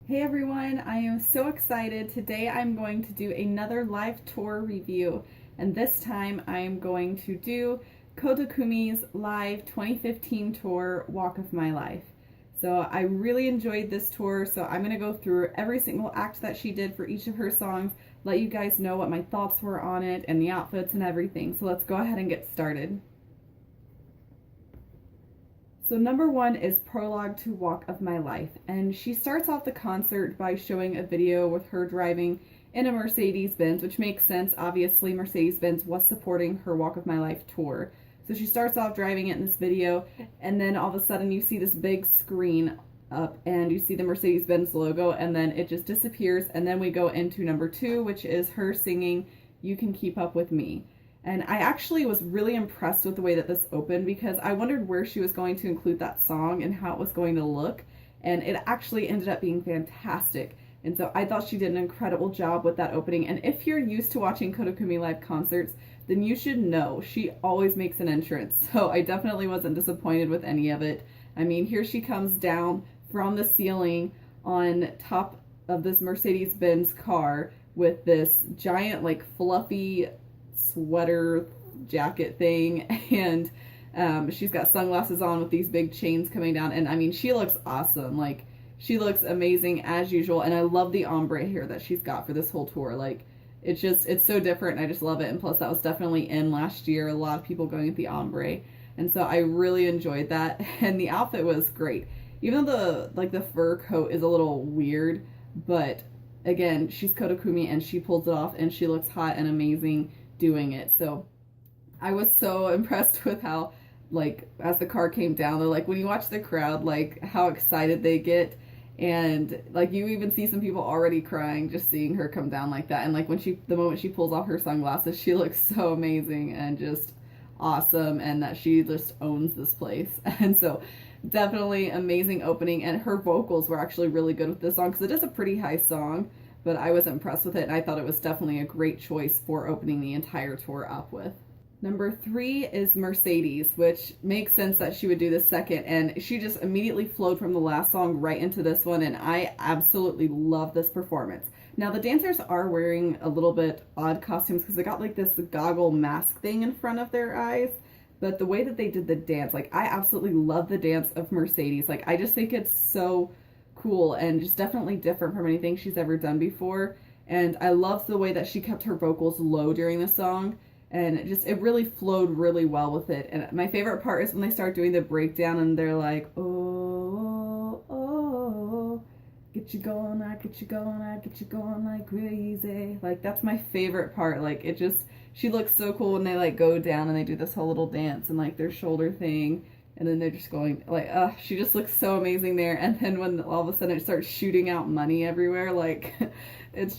Hey everyone, I am so excited. Today I'm going to do another live tour review, and this time I'm going to do Koda Kumi's live 2015 tour, Walk of My Life. So I really enjoyed this tour, so I'm going to go through every single act that she did for each of her songs, let you guys know what my thoughts were on it and the outfits and everything. So let's go ahead and get started. So number one is Prologue to Walk of My Life, and she starts off the concert by showing a video with her driving in a Mercedes-Benz, which makes sense. Obviously, Mercedes-Benz was supporting her Walk of My Life tour. So she starts off driving it in this video, and then all of a sudden you see this big screen up, and you see the Mercedes-Benz logo, and then it just disappears, and then we go into number two, which is her singing You Can Keep Up With Me. And I actually was really impressed with the way that this opened because I wondered where she was going to include that song and how it was going to look. And it actually ended up being fantastic. And so I thought she did an incredible job with that opening. And if you're used to watching Koda Kumi live concerts, then you should know she always makes an entrance. So I definitely wasn't disappointed with any of it. I mean, here she comes down from the ceiling on top of this Mercedes-Benz car with this giant, like, fluffy sweater jacket thing, and she's got sunglasses on with these big chains coming down, and I mean, she looks awesome. Like, she looks amazing as usual, and I love the ombre hair that she's got for this whole tour. Like, it's so different, and I just love it. And plus, that was definitely in last year, a lot of people going with the ombre, and so I really enjoyed that. And the outfit was great, even though the fur coat is a little weird, but again, she's Koda Kumi and she pulls it off, and she looks hot and amazing doing it. So I was so impressed with how, like, as the car came down, they're like, when you watch the crowd, like, how excited they get, and like, you even see some people already crying just seeing her come down like that. And like, the moment she pulls off her sunglasses, she looks so amazing and just awesome, and that she just owns this place. And so definitely amazing opening, and her vocals were actually really good with this song because it is a pretty high song, but I was impressed with it, and I thought it was definitely a great choice for opening the entire tour up with. Number three is Mercedes, which makes sense that she would do the second, and she just immediately flowed from the last song right into this one, and I absolutely love this performance. Now, the dancers are wearing a little bit odd costumes because they got like this goggle mask thing in front of their eyes, but the way that they did the dance, like, I absolutely love the dance of Mercedes. Like, I just think it's so cool and just definitely different from anything she's ever done before. And I love the way that she kept her vocals low during the song, and it really flowed really well with it. And my favorite part is when they start doing the breakdown and they're like, oh, oh, oh, get you going, I get you going, I get you going like crazy. Like, that's my favorite part. Like, she looks so cool when they like go down and they do this whole little dance and like their shoulder thing, and then they're just going like, she just looks so amazing there. And then when all of a sudden it starts shooting out money everywhere, like, it's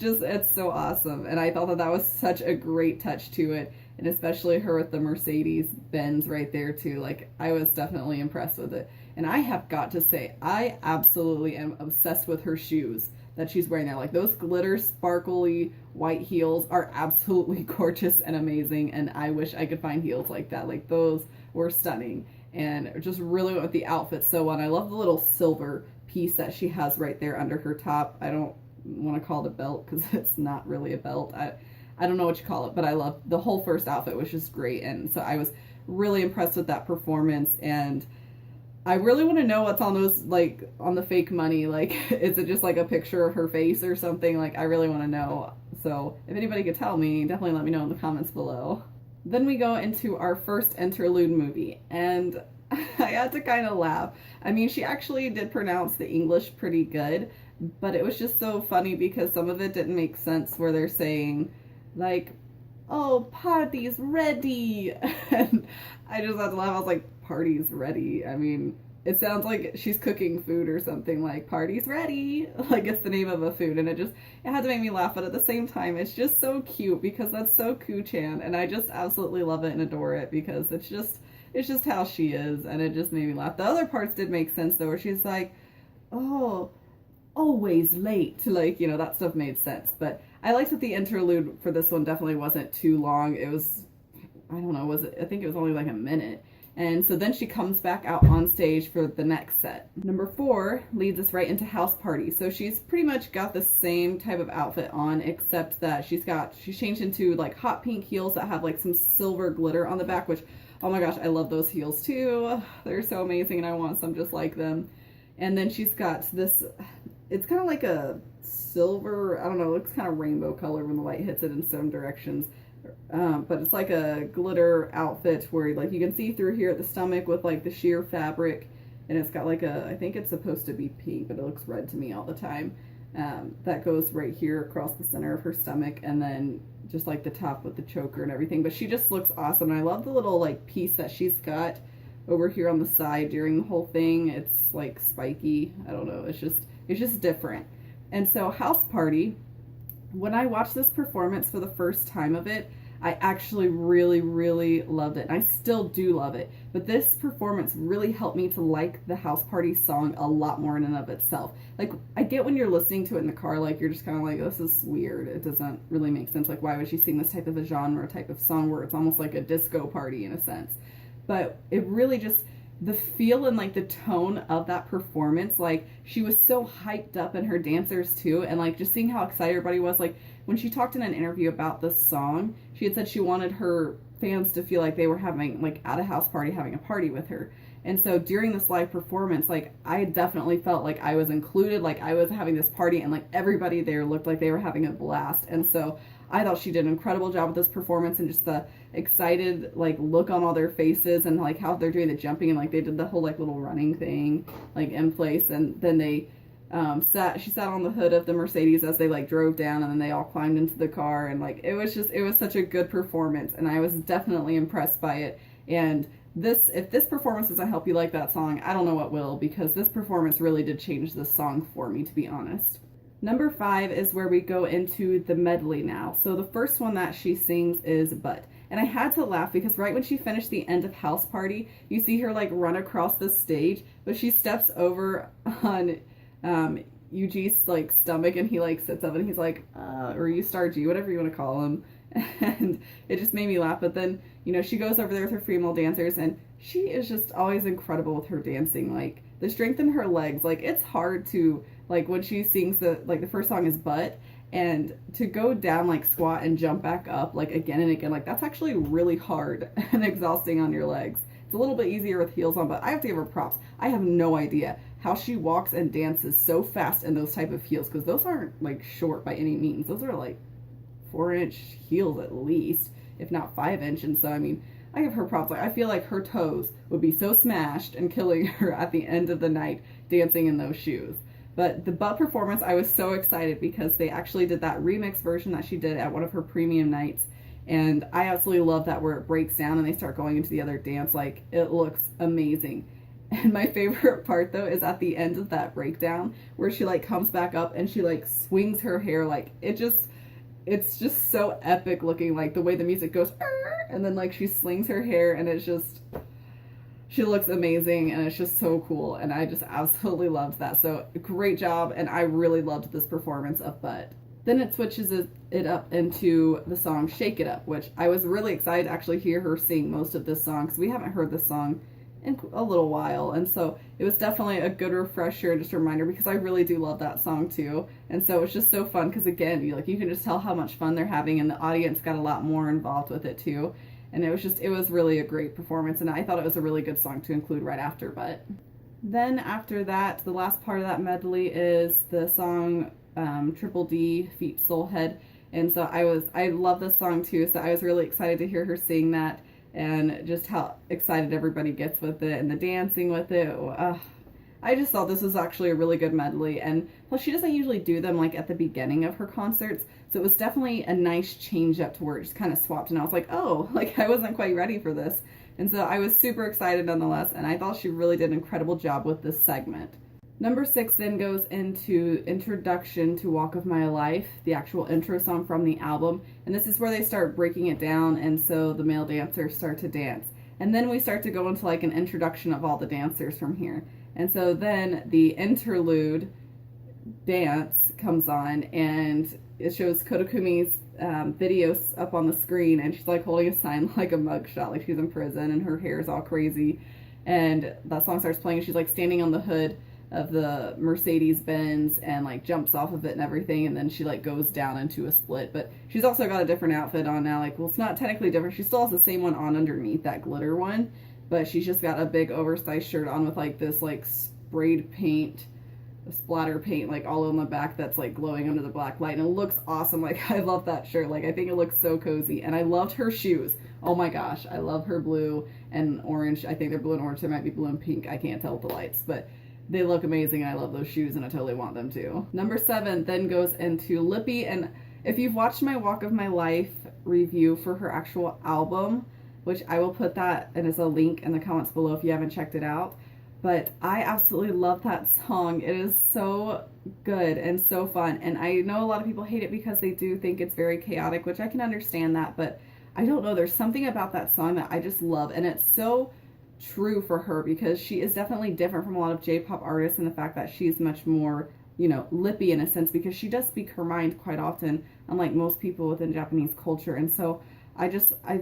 so awesome. And I thought that was such a great touch to it, and especially her with the Mercedes Benz right there too. Like, I was definitely impressed with it. And I have got to say, I absolutely am obsessed with her shoes that she's wearing there. Like, those glitter sparkly white heels are absolutely gorgeous and amazing, and I wish I could find heels like that. Like, those were stunning and just really went with the outfit so well. And I love the little silver piece that she has right there under her top. I don't want to call it a belt because it's not really a belt. I don't know what you call it, but I love the whole first outfit was just great. And so I was really impressed with that performance, and I really want to know what's on those, like, on the fake money. Like, is it just like a picture of her face or something? Like, I really want to know. So if anybody could tell me, definitely let me know in the comments below. Then we go into our first interlude movie, and I had to kind of laugh. I mean, she actually did pronounce the English pretty good, but it was just so funny because some of it didn't make sense where they're saying, like, oh, party's ready. And I just had to laugh. I was like, party's ready? I mean, it sounds like she's cooking food or something, like, party's ready. Like, it's the name of a food. And it had to make me laugh. But at the same time, it's just so cute because that's so Koo-chan. And I just absolutely love it and adore it because it's just how she is. And it just made me laugh. The other parts did make sense, though, where she's like, oh, always late. Like, that stuff made sense. But I liked that the interlude for this one definitely wasn't too long. It was, I don't know, I think it was only like a minute. And so then she comes back out on stage for the next set. Number 4 leads us right into House Party. So she's pretty much got the same type of outfit on, except that she's changed into like hot pink heels that have like some silver glitter on the back, which, oh my gosh, I love those heels too. They're so amazing and I want some just like them. And then she's got this, it's kind of like a silver, I don't know, it looks kind of rainbow color when the light hits it in some directions. But it's like a glitter outfit where like you can see through here at the stomach with like the sheer fabric, and it's got like I think it's supposed to be pink, but it looks red to me all the time. That goes right here across the center of her stomach, and then just like the top with the choker and everything. But she just looks awesome, and I love the little like piece that she's got over here on the side during the whole thing. It's like spiky, I don't know, it's just different. And so House Party, when I watched this performance for the first time of it, I actually really, really loved it. And I still do love it. But this performance really helped me to like the House Party song a lot more in and of itself. Like, I get when you're listening to it in the car, like, you're just kind of like, this is weird. It doesn't really make sense. Like, why would she sing this type of a genre type of song where it's almost like a disco party in a sense? But it really just, the feel and like the tone of that performance, like she was so hyped up, and her dancers too, and like just seeing how excited everybody was. Like when she talked in an interview about this song, she had said she wanted her fans to feel like they were having like at a house party, having a party with her. And so during this live performance, like I definitely felt like I was included, like I was having this party, and like everybody there looked like they were having a blast. And so I thought she did an incredible job with this performance, and just the excited like look on all their faces, and like how they're doing the jumping, and like they did the whole like little running thing like in place. And then they she sat on the hood of the Mercedes as they like drove down, and then they all climbed into the car, and like it was such a good performance, and I was definitely impressed by it. And if this performance doesn't help you like that song, I don't know what will, because this performance really did change this song for me, to be honest. Number 5 is where we go into the medley now. So the first one that she sings is But. And I had to laugh because right when she finished the end of House Party, you see her like run across the stage, but she steps over on Yuji's like stomach, and he like sits up and he's like, or Star G, whatever you want to call him. And it just made me laugh. But then, you know, she goes over there with her female dancers, and she is just always incredible with her dancing. Like the strength in her legs, like it's hard to, like when she sings the first song is But, and to go down, like squat and jump back up like again and again, like that's actually really hard and exhausting on your legs. It's a little bit easier with heels on, but I have to give her props. I have no idea how she walks and dances so fast in those type of heels, because those aren't like short by any means. Those are like 4-inch heels at least, if not 5-inch. And so I mean, I give her props. Like I feel like her toes would be so smashed and killing her at the end of the night dancing in those shoes. But the But performance, I was so excited because they actually did that remix version that she did at one of her premium nights. And I absolutely love that, where it breaks down and they start going into the other dance. Like, it looks amazing. And my favorite part, though, is at the end of that breakdown where she, like, comes back up and she, like, swings her hair. Like, it's just so epic looking. Like, the way the music goes, and then, like, she slings her hair, and it's just... She looks amazing, and it's just so cool, and I just absolutely loved that. So great job, and I really loved this performance of But. Then it switches it up into the song Shake It Up, which I was really excited to actually hear her sing most of this song, because we haven't heard this song in a little while. And so it was definitely a good refresher and just a reminder, because I really do love that song too. And so it's just so fun, because again, you can just tell how much fun they're having, and the audience got a lot more involved with it too. And it was really a great performance, and I thought it was a really good song to include right after But. Then after that, the last part of that medley is the song Triple D, Feet, Soul, Head. And so I love this song too, so I was really excited to hear her sing that, and just how excited everybody gets with it, and the dancing with it. I just thought this was actually a really good medley, and plus she doesn't usually do them like at the beginning of her concerts, so it was definitely a nice change up to where it just kind of swapped, and I was like, oh, like I wasn't quite ready for this. And so I was super excited nonetheless, and I thought she really did an incredible job with this segment. Number 6 then goes into Introduction to Walk of My Life, the actual intro song from the album, and this is where they start breaking it down, and so the male dancers start to dance. And then we start to go into like an introduction of all the dancers from here. And so then the interlude dance comes on, and it shows Koda Kumi's videos up on the screen, and she's like holding a sign like a mugshot, like she's in prison, and her hair is all crazy. And that song starts playing, and she's like standing on the hood of the Mercedes Benz and like jumps off of it and everything, and then she like goes down into a split. But she's also got a different outfit on now. Like, well, it's not technically different. She still has the same one on underneath, that glitter one, but she's just got a big oversized shirt on with like this like sprayed paint, splatter paint like all on the back that's like glowing under the black light, and it looks awesome. Like, I love that shirt. Like, I think it looks so cozy, and I loved her shoes. Oh my gosh, I love her blue and orange. I think they're blue and orange. They might be blue and pink. I can't tell with the lights, but they look amazing. I love those shoes, and I totally want them too. Number 7 then goes into Lippy, and if you've watched my Walk of My Life review for her actual album, which I will put that and as a link in the comments below if you haven't checked it out, but I absolutely love that song. It is so good and so fun, and I know a lot of people hate it because they do think it's very chaotic, which I can understand that, but I don't know, there's something about that song that I just love, and it's so true for her because she is definitely different from a lot of J-pop artists in the fact that she's much more, you know, lippy in a sense, because she does speak her mind quite often, unlike most people within Japanese culture. And so I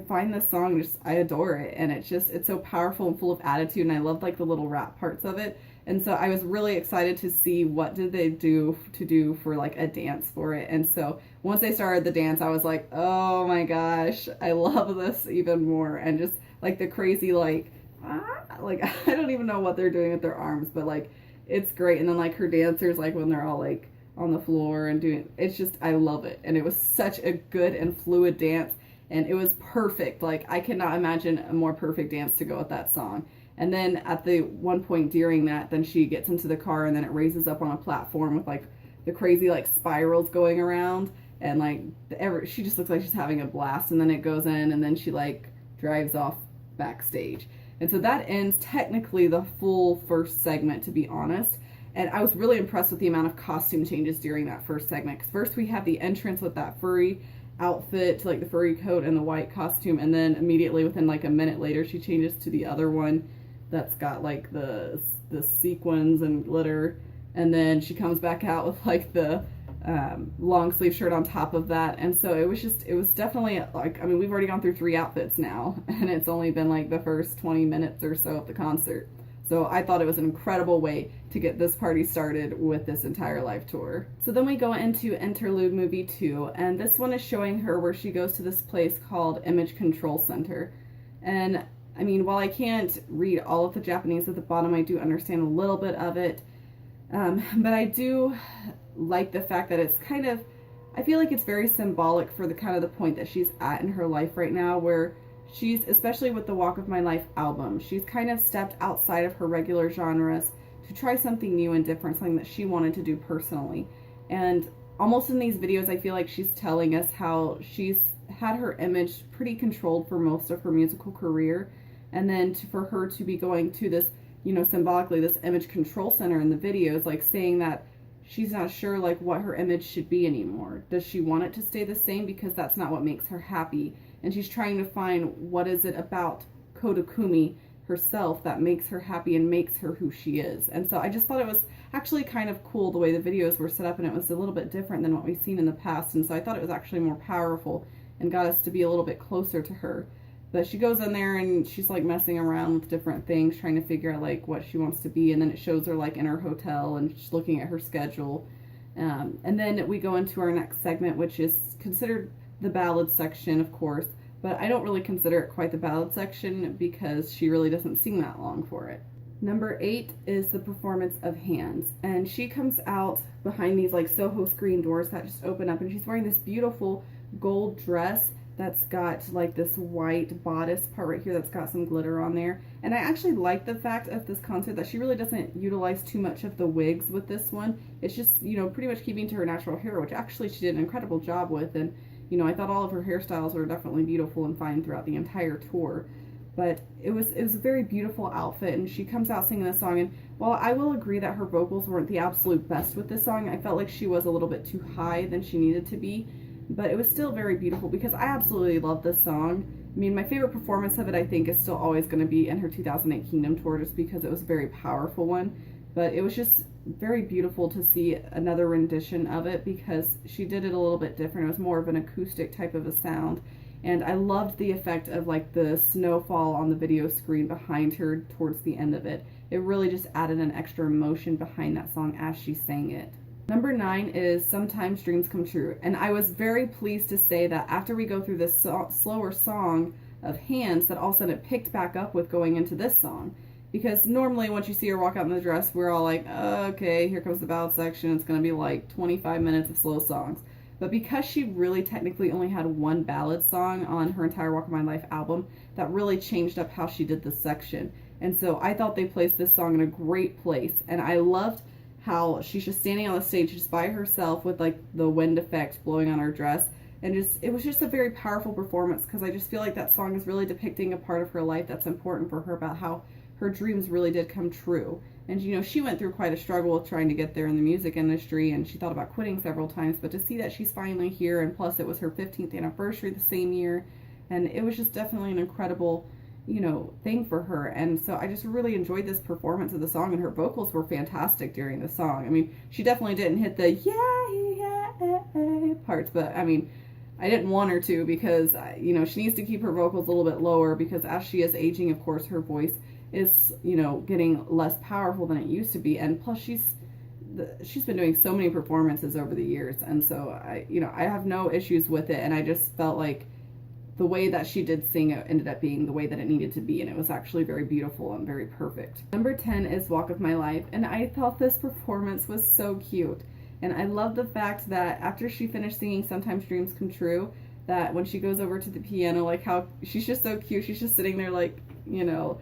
find this song, I adore it, and it's so powerful and full of attitude, and I love like the little rap parts of it. And so I was really excited to see what did they do for like a dance for it. And so once they started the dance, I was like, oh my gosh, I love this even more. And just like the crazy like I don't even know what they're doing with their arms, but like it's great. And then like her dancers, like when they're all like on the floor and doing, it's just, I love it. And it was such a good and fluid dance, and it was perfect. Like, I cannot imagine a more perfect dance to go with that song. And then at the one point during that, then she gets into the car, and then it raises up on a platform with like the crazy like spirals going around, and like she just looks like she's having a blast. And then it goes in, and then she like drives off backstage. And so that ends technically the full first segment, to be honest. And I was really impressed with the amount of costume changes during that first segment. Because first we have the entrance with that furry outfit, like the furry coat and the white costume, and then immediately within like a minute later she changes to the other one that's got like the sequins and glitter, and then she comes back out with like the long sleeve shirt on top of that. And so it was definitely like, I mean, we've already gone through 3 outfits now, and it's only been like the first 20 minutes or so of the concert. So I thought it was an incredible way to get this party started with this entire live tour. So then we go into Interlude Movie 2, and this one is showing her where she goes to this place called Image Control Center. And I mean, while I can't read all of the Japanese at the bottom, I do understand a little bit of it. But I do like the fact that it's kind of, I feel like it's very symbolic for the kind of the point that she's at in her life right now, where she's, especially with the Walk of My Life album, she's kind of stepped outside of her regular genres to try something new and different, something that she wanted to do personally. And almost in these videos, I feel like she's telling us how she's had her image pretty controlled for most of her musical career, and then for her to be going to this, you know, symbolically this image control center in the videos, like saying that she's not sure like what her image should be anymore. Does she want it to stay the same? Because that's not what makes her happy. And she's trying to find what is it about Koda Kumi herself that makes her happy and makes her who she is. And so I just thought it was actually kind of cool the way the videos were set up, and it was a little bit different than what we've seen in the past. And so I thought it was actually more powerful and got us to be a little bit closer to her. But she goes in there and she's like messing around with different things, trying to figure out like what she wants to be. And then it shows her like in her hotel, and she's looking at her schedule. And then we go into our next segment, which is considered the ballad section, of course. But I don't really consider it quite the ballad section because she really doesn't sing that long for it. Number 8 is the performance of Hands. And she comes out behind these like Soho screen doors that just open up, and she's wearing this beautiful gold dress that's got like this white bodice part right here that's got some glitter on there. And I actually like the fact of this concert that she really doesn't utilize too much of the wigs with this one. It's just, you know, pretty much keeping to her natural hair, which actually she did an incredible job with. And, you know, I thought all of her hairstyles were definitely beautiful and fine throughout the entire tour. But it was a very beautiful outfit, and she comes out singing this song. And while I will agree that her vocals weren't the absolute best with this song, I felt like she was a little bit too high than she needed to be. But it was still very beautiful because I absolutely love this song. I mean, my favorite performance of it, I think, is still always going to be in her 2008 Kingdom tour, just because it was a very powerful one. but it was just very beautiful to see another rendition of it because she did it a little bit different. It was more of an acoustic type of a sound, and I loved the effect of like the snowfall on the video screen behind her towards the end of it. It really just added an extra emotion behind that song as she sang it. Number 9 is Sometimes Dreams Come True, and I was very pleased to say that after we go through this slower song of Hands, that all of a sudden it picked back up with going into this song. Because normally once you see her walk out in the dress, we're all like, oh, okay, here comes the ballad section. It's going to be like 25 minutes of slow songs. But because she really technically only had one ballad song on her entire Walk of My Life album, that really changed up how she did this section. And so I thought they placed this song in a great place. And I loved how she's just standing on the stage just by herself with like the wind effect blowing on her dress. And just it was just a very powerful performance because I just feel like that song is really depicting a part of her life that's important for her, about how her dreams really did come true. And you know, she went through quite a struggle with trying to get there in the music industry, and she thought about quitting several times, but to see that she's finally here, and plus it was her 15th anniversary the same year, and it was just definitely an incredible, you know, thing for her. And so I just really enjoyed this performance of the song, and her vocals were fantastic during the song. I mean, she definitely didn't hit the yeah parts, but I mean, I didn't want her to, because you know, she needs to keep her vocals a little bit lower, because as she is aging, of course, her voice is, you know, getting less powerful than it used to be. And plus she's been doing so many performances over the years, and so I have no issues with it. And I just felt like the way that she did sing it ended up being the way that it needed to be, and it was actually very beautiful and very perfect. Number 10 is Walk of My Life, and I thought this performance was so cute. And I love the fact that after she finished singing Sometimes Dreams Come True, that when she goes over to the piano, like how she's just so cute, she's just sitting there like, you know,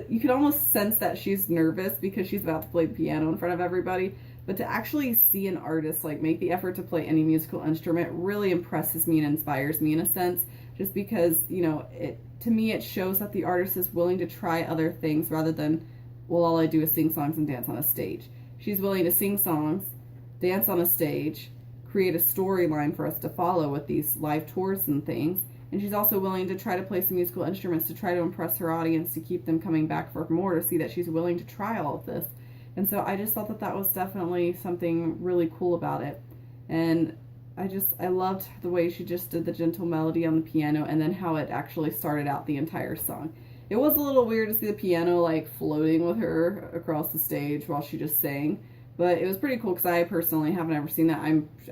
you could almost sense that she's nervous because she's about to play the piano in front of everybody. But to actually see an artist like make the effort to play any musical instrument really impresses me and inspires me in a sense, just because, you know, to me it shows that the artist is willing to try other things rather than, well, all I do is sing songs and dance on a stage. She's willing to sing songs, dance on a stage, create a storyline for us to follow with these live tours and things. And she's also willing to try to play some musical instruments to try to impress her audience, to keep them coming back for more, to see that she's willing to try all of this. And so I just thought that that was definitely something really cool about it. And I loved the way she just did the gentle melody on the piano, and then how it actually started out the entire song. It was a little weird to see the piano like floating with her across the stage while she just sang. But it was pretty cool because I personally haven't ever seen that.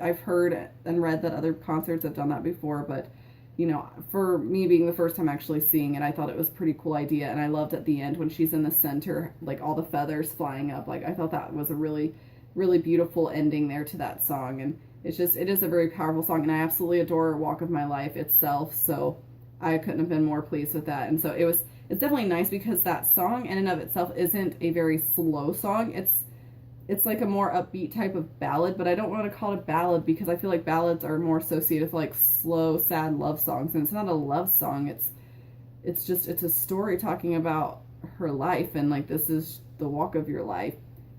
I've heard and read that other concerts have done that before, but you know, for me being the first time actually seeing it, I thought it was a pretty cool idea. And I loved at the end when she's in the center, like all the feathers flying up. Like I thought that was a really, really beautiful ending there to that song. And it is a very powerful song, and I absolutely adore Walk of My Life itself. So I couldn't have been more pleased with that. And so it's definitely nice because that song in and of itself isn't a very slow song. It's like a more upbeat type of ballad, but I don't want to call it a ballad because I feel like ballads are more associated with like slow, sad love songs, and it's not a love song. It's a story talking about her life, and like, this is the walk of your life.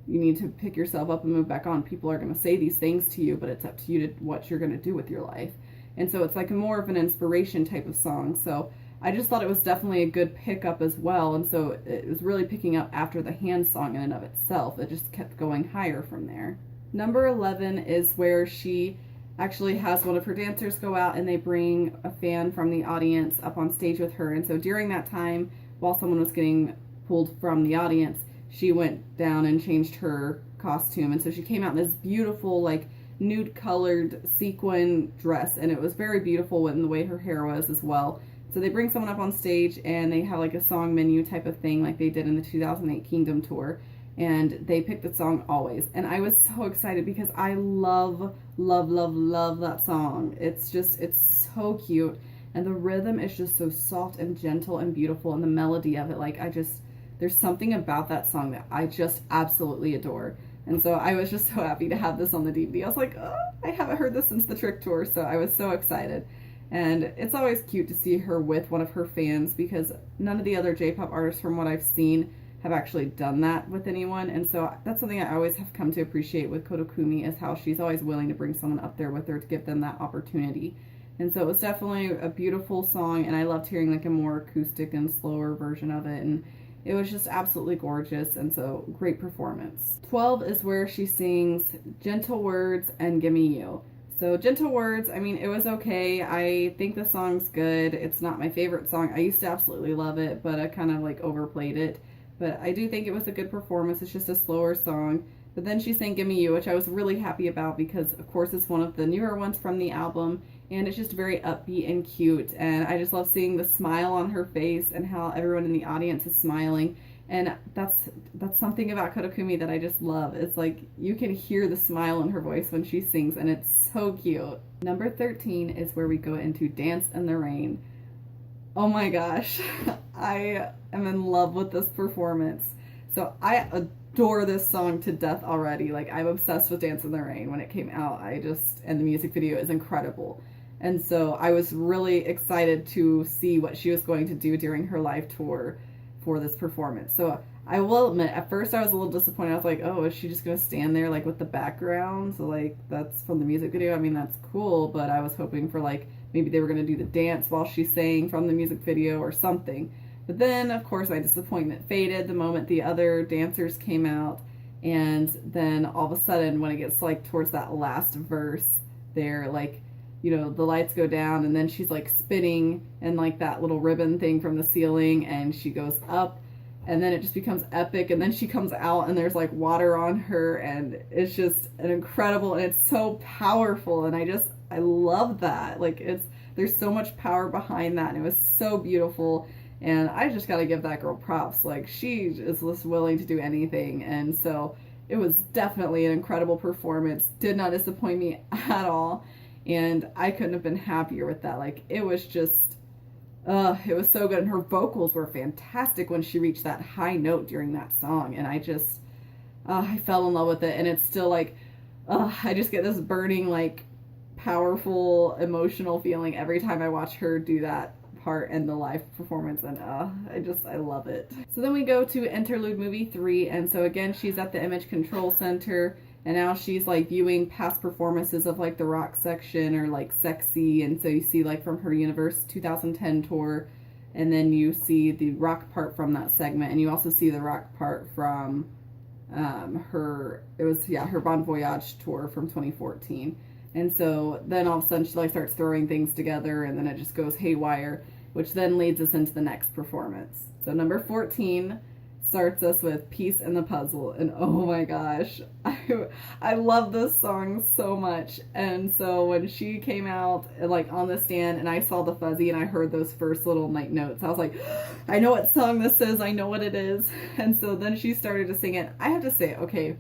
You need to pick yourself up and move back on. People are going to say these things to you, but it's up to you to what you're going to do with your life. And so it's like more of an inspiration type of song. So I just thought it was definitely a good pickup as well, and so it was really picking up after the hand song in and of itself. It just kept going higher from there. Number 11 is where she actually has one of her dancers go out, and they bring a fan from the audience up on stage with her. And so during that time, while someone was getting pulled from the audience, she went down and changed her costume. And so she came out in this beautiful, like, nude colored sequin dress, and it was very beautiful in the way her hair was as well. So they bring someone up on stage, and they have like a song menu type of thing like they did in the 2008 Kingdom Tour, and they picked the song Always. And I was so excited because I love, love, love, love that song. It's so cute, and the rhythm is just so soft and gentle and beautiful, and the melody of it, like, there's something about that song that I just absolutely adore. And so I was just so happy to have this on the DVD. I was like, oh, I haven't heard this since the Trick Tour, so I was so excited. And it's always cute to see her with one of her fans, because none of the other J-pop artists from what I've seen have actually done that with anyone. And so that's something I always have come to appreciate with Koda Kumi, is how she's always willing to bring someone up there with her to give them that opportunity. And so it was definitely a beautiful song, and I loved hearing like a more acoustic and slower version of it. And It was just absolutely gorgeous, and so great performance. 12 is where she sings Gentle Words and Gimme You. So Gentle Words, I mean, it was okay. I think the song's good. It's not my favorite song. I used to absolutely love it, but I kind of like overplayed it. But I do think it was a good performance. It's just a slower song. But then she sang Gimme You, which I was really happy about because, of course, it's one of the newer ones from the album. And it's just very upbeat and cute. And I just love seeing the smile on her face and how everyone in the audience is smiling. And that's something about Koda Kumi that I just love. It's like you can hear the smile in her voice when she sings, and it's so cute. Number 13 is where we go into Dance in the Rain. Oh my gosh, I am in love with this performance. So I adore this song to death already. Like, I'm obsessed with Dance in the Rain. When it came out, and the music video is incredible. And so I was really excited to see what she was going to do during her live tour for this performance. So I will admit, at first I was a little disappointed. I was like, oh, is she just going to stand there like with the background? So like, that's from the music video. I mean, that's cool, but I was hoping for like, maybe they were going to do the dance while she sang from the music video or something. But then, of course, my disappointment faded the moment the other dancers came out. And then all of a sudden, when it gets like towards that last verse, they're like, you know, the lights go down and then she's like spinning and like that little ribbon thing from the ceiling, and she goes up, and then it just becomes epic, and then she comes out and there's like water on her, and it's just an incredible, and it's so powerful, and I love that. Like, there's so much power behind that, and it was so beautiful, and I just gotta give that girl props. Like, she is just willing to do anything, and so it was definitely an incredible performance. Did not disappoint me at all. And I couldn't have been happier with that. Like, it was just, it was so good. And her vocals were fantastic when she reached that high note during that song. And I fell in love with it. And it's still like, I just get this burning, like, powerful, emotional feeling every time I watch her do that part in the live performance. And I love it. So then we go to Interlude Movie 3. And so again, she's at the Image Control Center. And now she's like viewing past performances of like the rock section or like Sexy. And so you see like from her Universe 2010 tour, and then you see the rock part from that segment. And you also see the rock part from her Bon Voyage tour from 2014. And so then all of a sudden she like starts throwing things together, and then it just goes haywire, which then leads us into the next performance. So number 14 starts us with Piece in the Puzzle, and oh my gosh, I love this song so much. And so when she came out like on the stand and I saw the fuzzy and I heard those first little night notes, I was like, I know what song this is, I know what it is. And so then she started to sing it. I have to say, okay,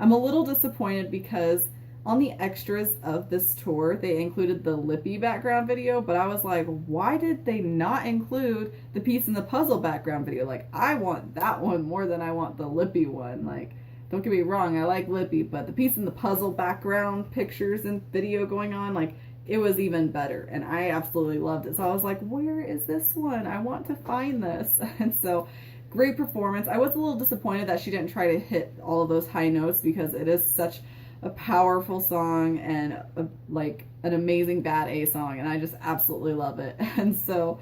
I'm a little disappointed because on the extras of this tour, they included the Lippy background video, but I was like, why did they not include the Piece in the Puzzle background video? Like, I want that one more than I want the Lippy one. Like, don't get me wrong, I like Lippy, but the Piece in the Puzzle background pictures and video going on, like, it was even better, and I absolutely loved it. So I was like, where is this one? I want to find this. And so, great performance. I was a little disappointed that she didn't try to hit all of those high notes because it is such a powerful song and like an amazing bad A song, and I just absolutely love it. And so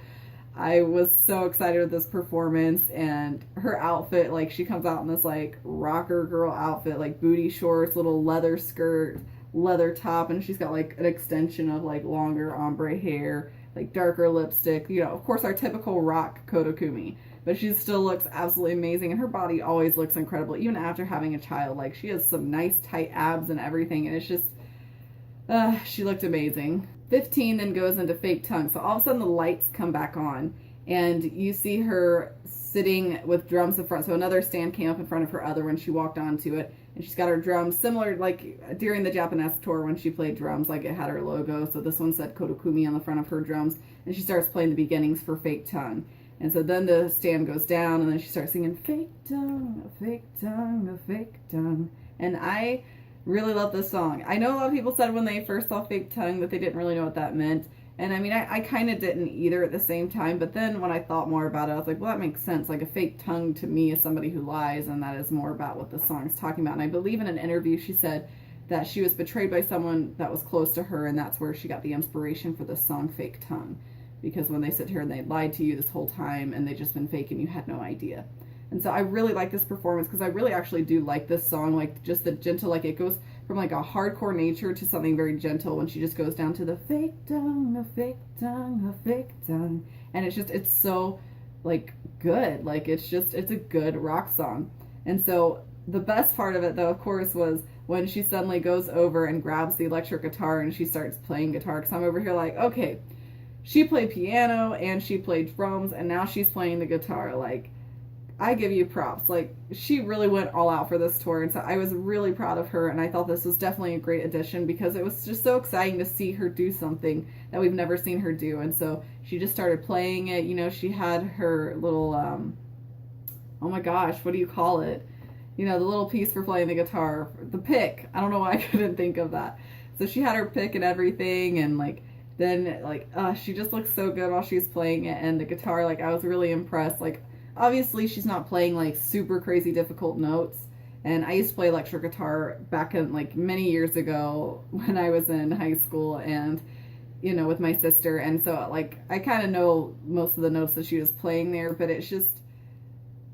I was so excited with this performance, and her outfit, like she comes out in this like rocker girl outfit, like booty shorts, little leather skirt, leather top, and she's got like an extension of like longer ombre hair, like darker lipstick, you know, of course our typical rock Koda Kumi. But she still looks absolutely amazing, and her body always looks incredible, even after having a child. Like, she has some nice tight abs and everything, and it's just, she looked amazing. 15 then goes into Fake Tongue. So all of a sudden the lights come back on, and you see her sitting with drums in front. So another stand came up in front of her other when she walked onto it, and she's got her drums similar, like during the Japanese tour when she played drums, like it had her logo. So this one said Koda Kumi on the front of her drums, and she starts playing the beginnings for Fake Tongue. And so then the stand goes down, and then she starts singing, fake tongue, a fake tongue, a fake tongue. And I really love this song. I know a lot of people said when they first saw Fake Tongue that they didn't really know what that meant. And I mean, I kind of didn't either at the same time. But then when I thought more about it, I was like, well, that makes sense. Like, a fake tongue to me is somebody who lies, and that is more about what the song's talking about. And I believe in an interview she said that she was betrayed by someone that was close to her, and that's where she got the inspiration for the song Fake Tongue. Because when they sit here and they lied to you this whole time and they've just been fake and you had no idea. And so I really like this performance because I really actually do like this song, like just the gentle, like it goes from like a hardcore nature to something very gentle when she just goes down to the fake tongue, a fake tongue, a fake tongue. And it's so like good. Like it's a good rock song. And so the best part of it though, of course, was when she suddenly goes over and grabs the electric guitar and she starts playing guitar. Because I'm over here like, okay, she played piano and she played drums and now she's playing the guitar. Like, I give you props. Like, she really went all out for this tour, and so I was really proud of her, and I thought this was definitely a great addition because it was just so exciting to see her do something that we've never seen her do. And so she just started playing it. You know, she had her little, oh my gosh, what do you call it? You know, the little piece for playing the guitar, the pick. I don't know why I couldn't think of that. So she had her pick and everything, and like, then like, she just looked so good while she was playing it, and the guitar, like, I was really impressed. Like, obviously, she's not playing like super crazy difficult notes. And I used to play electric guitar back in like many years ago when I was in high school and, you know, with my sister. And so like I kind of know most of the notes that she was playing there, but it's just,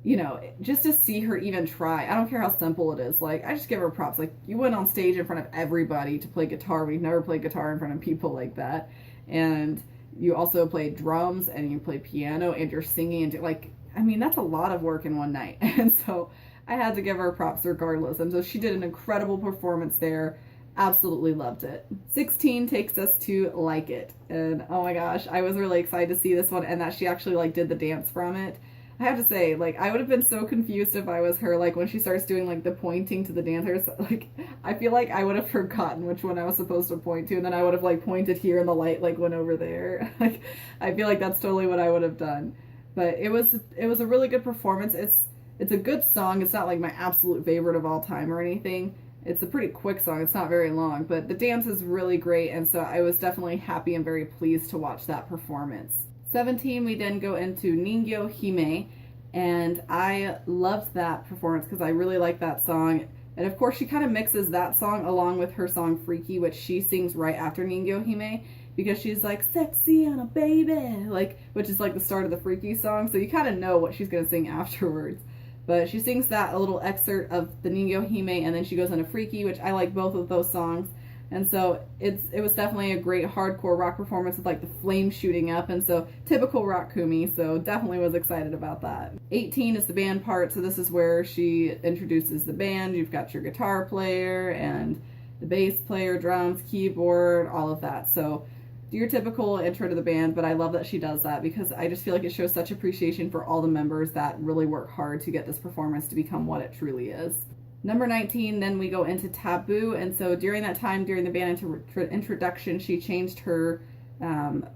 you know, just to see her even try. I don't care how simple it is. Like, I just give her props. Like, you went on stage in front of everybody to play guitar. We've never played guitar in front of people like that. And you also played drums and you played piano and you're singing and like, I mean, that's a lot of work in one night. And so I had to give her props regardless. And so she did an incredible performance there. Absolutely loved it. 16 takes us to Like It. And oh my gosh, I was really excited to see this one and that she actually like did the dance from it. I have to say, like, I would have been so confused if I was her, like, when she starts doing, like, the pointing to the dancers, like, I feel like I would have forgotten which one I was supposed to point to, and then I would have, like, pointed here and the light, like, went over there. Like, I feel like that's totally what I would have done. But it was a really good performance. It's a good song. It's not, like, my absolute favorite of all time or anything. It's a pretty quick song. It's not very long, but the dance is really great, and so I was definitely happy and very pleased to watch that performance. 17, we then go into Ningyo Hime, and I loved that performance because I really like that song. And of course, she kind of mixes that song along with her song Freaky, which she sings right after Ningyo Hime, because she's like, sexy on a baby, like, which is like the start of the Freaky song, so you kind of know what she's going to sing afterwards. But she sings that, a little excerpt of the Ningyo Hime, and then she goes into Freaky, which I like both of those songs. And so it was definitely a great hardcore rock performance with like the flame shooting up, and so typical Koda Kumi, so definitely was excited about that. 18 is the band part, so this is where she introduces the band. You've got your guitar player and the bass player, drums, keyboard, all of that. So your typical intro to the band, but I love that she does that because I just feel like it shows such appreciation for all the members that really work hard to get this performance to become what it truly is. Number 19, then we go into Taboo, and so during that time, during the band introduction, she changed her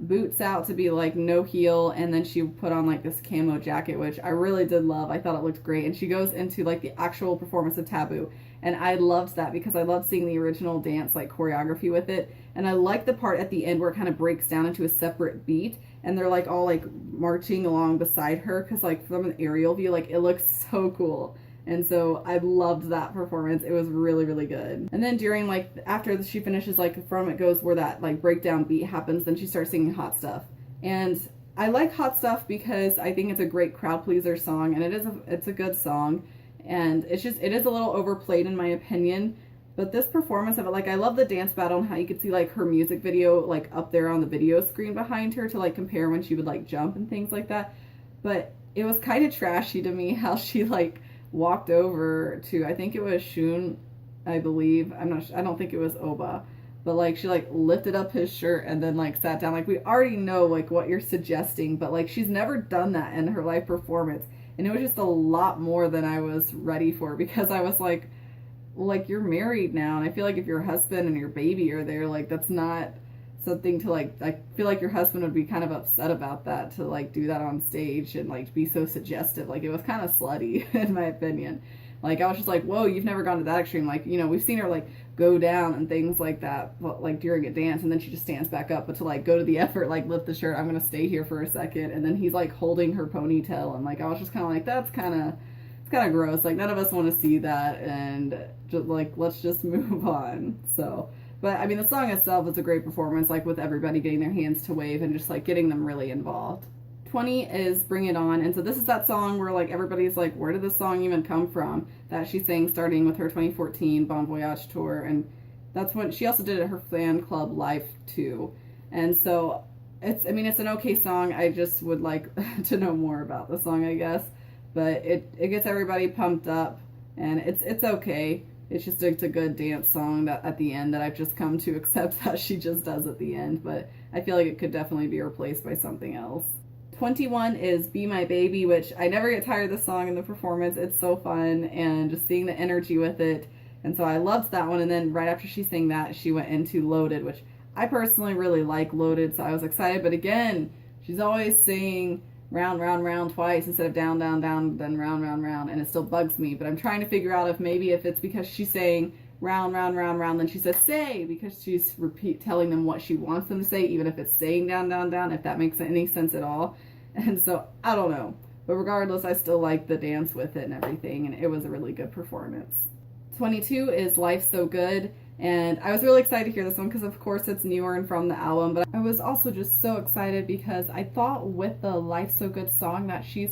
boots out to be like no heel, and then she put on like this camo jacket, which I really did love. I thought it looked great, and she goes into like the actual performance of Taboo, and I loved that because I loved seeing the original dance like choreography with it, and I like the part at the end where it kind of breaks down into a separate beat, and they're like all like marching along beside her, because like from an aerial view, like it looks so cool. And so I loved that performance. It was really, really good. And then during, like, after she finishes, like, From It Goes, where that, like, breakdown beat happens, then she starts singing Hot Stuff. And I like Hot Stuff because I think it's a great crowd pleaser song, and it's a good song. And it is a little overplayed in my opinion. But this performance of it, like, I love the dance battle and how you could see, like, her music video, like, up there on the video screen behind her to, like, compare when she would, like, jump and things like that. But it was kind of trashy to me how she, like, walked over to, I think it was Shun, I believe. I don't think it was Oba. But like she like lifted up his shirt and then like sat down. Like we already know like what you're suggesting, but like she's never done that in her live performance. And it was just a lot more than I was ready for, because I was like, well, like you're married now, and I feel like if your husband and your baby are there, like that's not something to like, I feel like your husband would be kind of upset about that, to like do that on stage and like be so suggestive. Like it was kind of slutty in my opinion. Like I was just like, whoa, you've never gone to that extreme. Like, you know, we've seen her like go down and things like that, but like during a dance, and then she just stands back up. But to like go to the effort, like lift the shirt, I'm gonna stay here for a second, and then he's like holding her ponytail, and like I was just kind of like, that's kind of gross. Like none of us want to see that, and just like let's just move on. So. But, I mean, the song itself is a great performance, like, with everybody getting their hands to wave and just, like, getting them really involved. 20 is Bring It On. And so this is that song where like everybody's like, where did this song even come from? That she sang starting with her 2014 Bon Voyage tour. And that's when she also did it at her fan club live too. And so it's an okay song. I just would like to know more about the song, I guess. But it gets everybody pumped up, and it's okay. It's a good dance song that at the end that I've just come to accept that she just does at the end, but I feel like it could definitely be replaced by something else. 21 is Be My Baby, which I never get tired of the song and the performance. It's so fun, and just seeing the energy with it. And so I loved that one, and then right after she sang that, she went into Loaded, which I personally really like Loaded, so I was excited. But again, she's always saying round, round, round twice instead of down, down, down, then round, round, round, and it still bugs me. But I'm trying to figure out if it's because she's saying round, round, round, round, then she says say, because she's telling them what she wants them to say, even if it's saying down, down, down, if that makes any sense at all. And so I don't know. But regardless, I still like the dance with it and everything, and it was a really good performance. 22 is Life So Good. And I was really excited to hear this one because, of course, it's newer and from the album. But I was also just so excited because I thought with the Life So Good song that she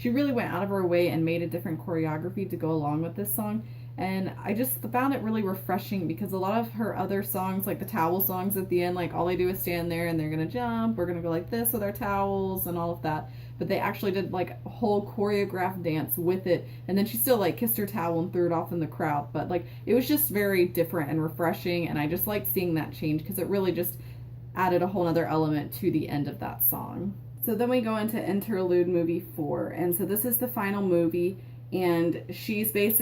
really went out of her way and made a different choreography to go along with this song. And I just found it really refreshing because a lot of her other songs, like the towel songs at the end, like all they do is stand there and they're going to jump. We're going to go like this with our towels and all of that. But they actually did like a whole choreographed dance with it. And then she still like kissed her towel and threw it off in the crowd. But like it was just very different and refreshing. And I just liked seeing that change because it really just added a whole other element to the end of that song. So then we go into Interlude Movie 4. And so this is the final movie. And she met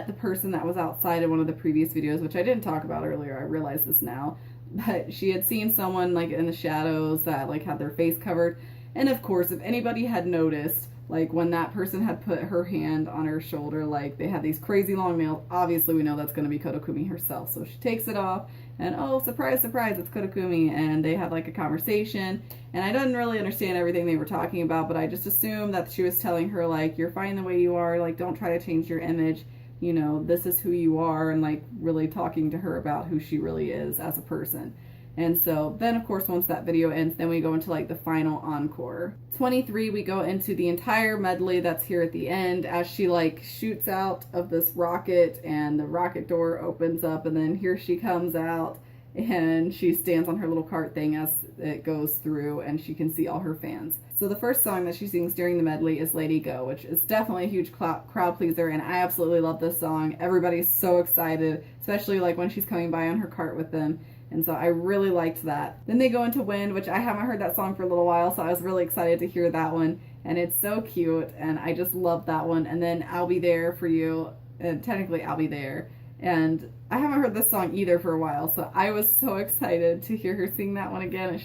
the person that was outside in one of the previous videos, which I didn't talk about earlier. I realize this now. But she had seen someone like in the shadows that like had their face covered. And of course, if anybody had noticed, like when that person had put her hand on her shoulder, like they had these crazy long nails, obviously we know that's going to be Koda Kumi herself. So she takes it off and oh, surprise, surprise, it's Koda Kumi. And they have like a conversation. And I didn't really understand everything they were talking about, but I just assumed that she was telling her like, you're fine the way you are, like don't try to change your image. You know, this is who you are, and like really talking to her about who she really is as a person. And so then of course once that video ends, then we go into like the final encore. 23, we go into the entire medley that's here at the end as she like shoots out of this rocket and the rocket door opens up, and then here she comes out and she stands on her little cart thing as it goes through and she can see all her fans. So the first song that she sings during the medley is Lady Go, which is definitely a huge crowd pleaser, and I absolutely love this song. Everybody's so excited, especially like when she's coming by on her cart with them, and so I really liked that. Then they go into Wind, which I haven't heard that song for a little while, so I was really excited to hear that one, and it's so cute, and I just love that one. And then I'll Be There For You, and technically I'll Be There, and I haven't heard this song either for a while, so I was so excited to hear her sing that one again.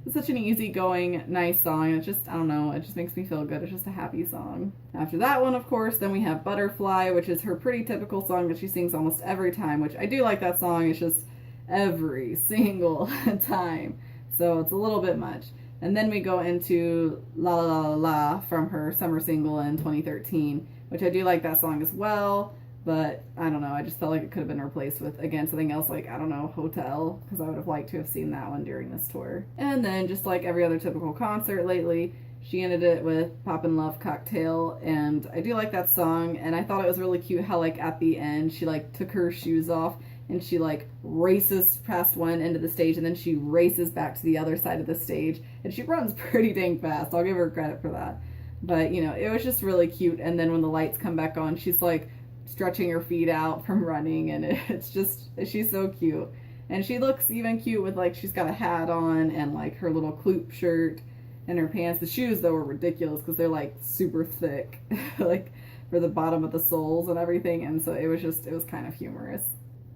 It's such an easygoing, nice song. It just, I don't know, it just makes me feel good. It's just a happy song. After that one, of course, then we have Butterfly, which is her pretty typical song that she sings almost every time, which I do like that song. It's just every single time. So it's a little bit much. And then we go into La La La La La from her summer single in 2013, which I do like that song as well. But I don't know, I just felt like it could have been replaced with, again, something else like, I don't know, Hotel, because I would have liked to have seen that one during this tour. And then, just like every other typical concert lately, she ended it with Poppin' Love Cocktail, and I do like that song, and I thought it was really cute how, like, at the end, she, like, took her shoes off, and she, like, races past one end of the stage, and then she races back to the other side of the stage, and she runs pretty dang fast. I'll give her credit for that. But, you know, it was just really cute, and then when the lights come back on, she's, like, stretching her feet out from running, and it's just, she's so cute. And she looks even cute with, like, she's got a hat on and like her little cloop shirt and her pants. The shoes though are ridiculous because they're like super thick like for the bottom of the soles and everything, and so it was kind of humorous.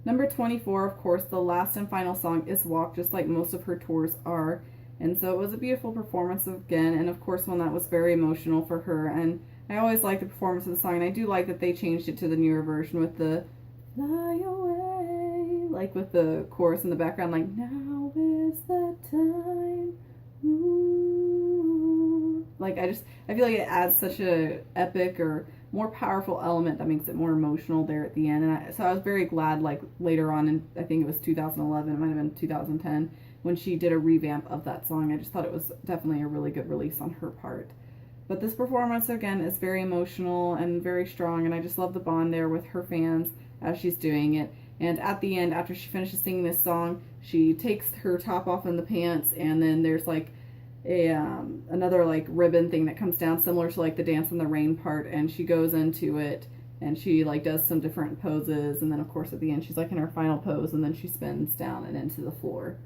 Number 24, of course, the last and final song is Walk, just like most of her tours are, and so it was a beautiful performance again, and of course one that was very emotional for her. And I always like the performance of the song, and I do like that they changed it to the newer version with the fly away, like with the chorus in the background, like now is the time, ooh. Like I feel like it adds such a epic or more powerful element that makes it more emotional there at the end. And so I was very glad, like later on, in I think it was 2011, it might have been 2010, when she did a revamp of that song. I just thought it was definitely a really good release on her part. But this performance, again, is very emotional and very strong, and I just love the bond there with her fans as she's doing it. And at the end, after she finishes singing this song, she takes her top off in the pants, and then there's like a another like ribbon thing that comes down, similar to like the Dance in the Rain part, and she goes into it, and she like does some different poses, and then of course at the end she's like in her final pose, and then she spins down and into the floor.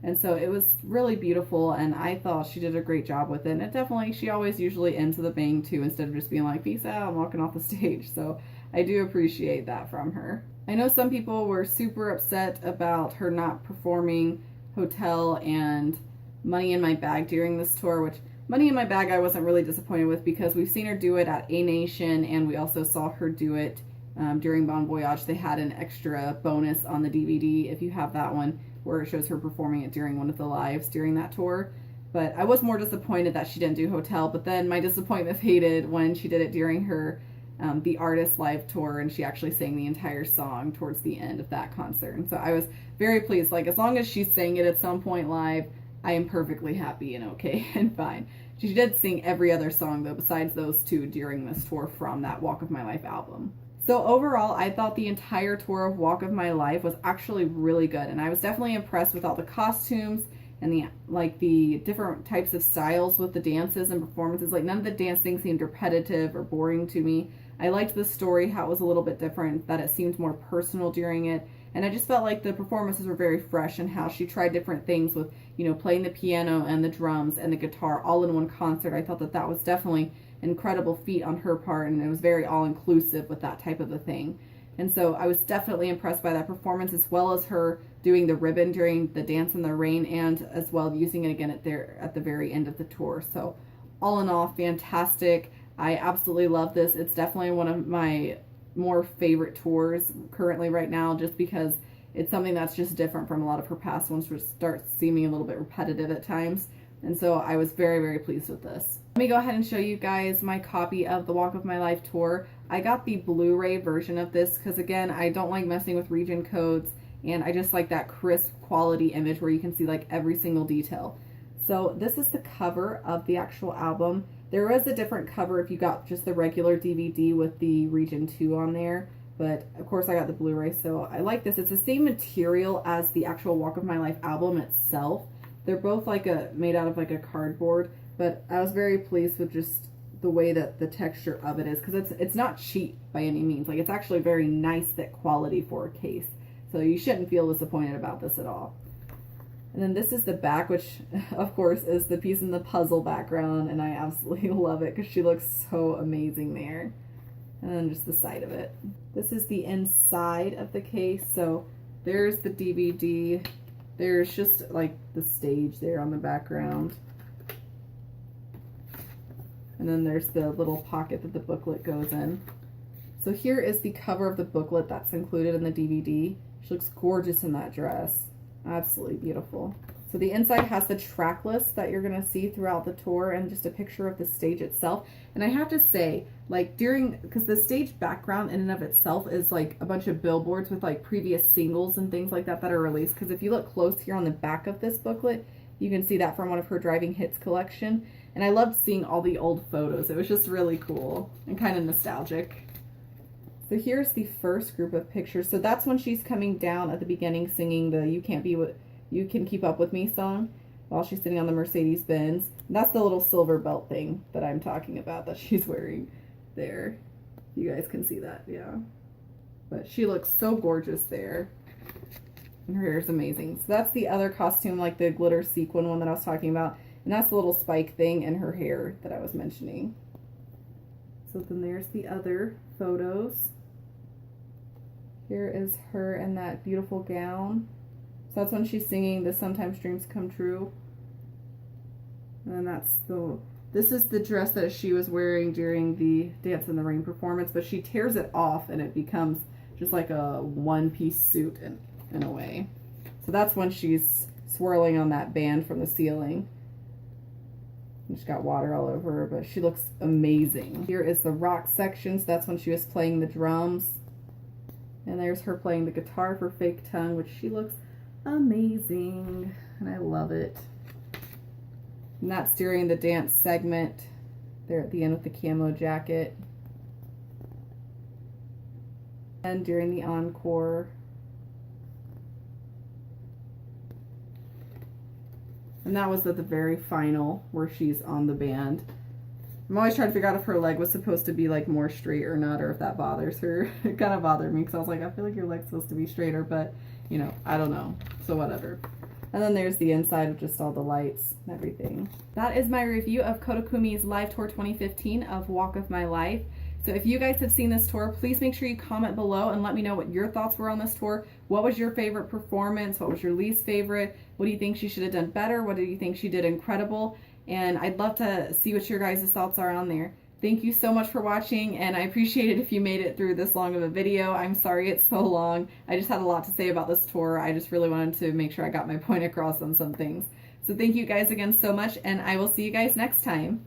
And so it was really beautiful, and I thought she did a great job with it. And it definitely, she always usually ends with a bang too, instead of just being like, peace out, I'm walking off the stage. So I do appreciate that from her. I know some people were super upset about her not performing Hotel and Money in My Bag during this tour, which Money in My Bag I wasn't really disappointed with, because we've seen her do it at A Nation, and we also saw her do it during Bon Voyage. They had an extra bonus on the DVD, if you have that one, where it shows her performing it during one of the lives during that tour. But I was more disappointed that she didn't do Hotel, but then my disappointment faded when she did it during her The Artist live tour, and she actually sang the entire song towards the end of that concert. And so I was very pleased. Like, as long as she sang it at some point live, I am perfectly happy and okay and fine. She did sing every other song, though, besides those two during this tour from that Walk of My Life album. So overall, I thought the entire tour of Walk of My Life was actually really good, and I was definitely impressed with all the costumes and the different types of styles with the dances and performances. Like, none of the dancing seemed repetitive or boring to me. I liked the story, how it was a little bit different, that it seemed more personal during it, and I just felt like the performances were very fresh, and how she tried different things with, you know, playing the piano and the drums and the guitar all in one concert. I thought that that was definitely incredible feat on her part, and it was very all-inclusive with that type of a thing. And so I was definitely impressed by that performance, as well as her doing the ribbon during the Dance in the Rain, and as well using it again at the very end of the tour. So all in all, fantastic. I absolutely love this. It's definitely one of my more favorite tours currently right now, just because it's something that's just different from a lot of her past ones, which starts seeming a little bit repetitive at times. And so I was very, very pleased with this. Let me go ahead and show you guys my copy of the Walk of My Life tour. I got the Blu-ray version of this because, again, I don't like messing with region codes, and I just like that crisp quality image where you can see like every single detail. So this is the cover of the actual album. There is a different cover if you got just the regular DVD with the Region 2 on there, but of course I got the Blu-ray, so I like this. It's the same material as the actual Walk of My Life album itself. They're both like made out of like a cardboard, but I was very pleased with just the way that the texture of it is, because it's not cheap by any means. Like, it's actually very nice, thick quality for a case, so you shouldn't feel disappointed about this at all. And then this is the back, which of course is the piece in the puzzle background, and I absolutely love it because she looks so amazing there. And then just the side of it. This is the inside of the case. So there's the DVD. There's just like the stage there on the background. And then there's the little pocket that the booklet goes in. So here is the cover of the booklet that's included in the DVD. She looks gorgeous in that dress. Absolutely beautiful. So the inside has the track list that you're going to see throughout the tour, and just a picture of the stage itself. And I have to say, like, because the stage background in and of itself is like a bunch of billboards with like previous singles and things like that are released. Because if you look close here on the back of this booklet, you can see that from one of her Driving Hits collection. And I loved seeing all the old photos. It was just really cool and kind of nostalgic. So here's the first group of pictures. So that's when she's coming down at the beginning singing the You Can Keep Up With Me song while she's sitting on the Mercedes-Benz. And that's the little silver belt thing that I'm talking about that she's wearing there. You guys can see that, yeah. But she looks so gorgeous there. And her hair is amazing. So that's the other costume, like the glitter sequin one that I was talking about. And that's the little spike thing in her hair that I was mentioning. So then there's the other photos. Here is her in that beautiful gown. So that's when she's singing the Sometimes Dreams Come True. And this is the dress that she was wearing during the Dance in the Rain performance, but she tears it off and it becomes just like a one-piece suit in a way. So that's when she's swirling on that band from the ceiling. She's got water all over her, but she looks amazing. Here is the rock section, so that's when she was playing the drums. And there's her playing the guitar for Fake Tongue, which she looks amazing, and I love it. And that's during the dance segment. There at the end with the camo jacket. And during the encore. And that was at the very final where she's on the band. I'm always trying to figure out if her leg was supposed to be like more straight or not, or if that bothers her. It kind of bothered me because I was like, I feel like your leg's supposed to be straighter, but you know, I don't know. So whatever. And then there's the inside of just all the lights and everything. That is my review of Koda Kumi's live tour 2015 of Walk of My Life. So if you guys have seen this tour, please make sure you comment below and let me know what your thoughts were on this tour. What was your favorite performance? What was your least favorite? What do you think she should have done better? What do you think she did incredible? And I'd love to see what your guys' thoughts are on there. Thank you so much for watching, and I appreciate it if you made it through this long of a video. I'm sorry it's so long. I just had a lot to say about this tour. I just really wanted to make sure I got my point across on some things. So thank you guys again so much, and I will see you guys next time.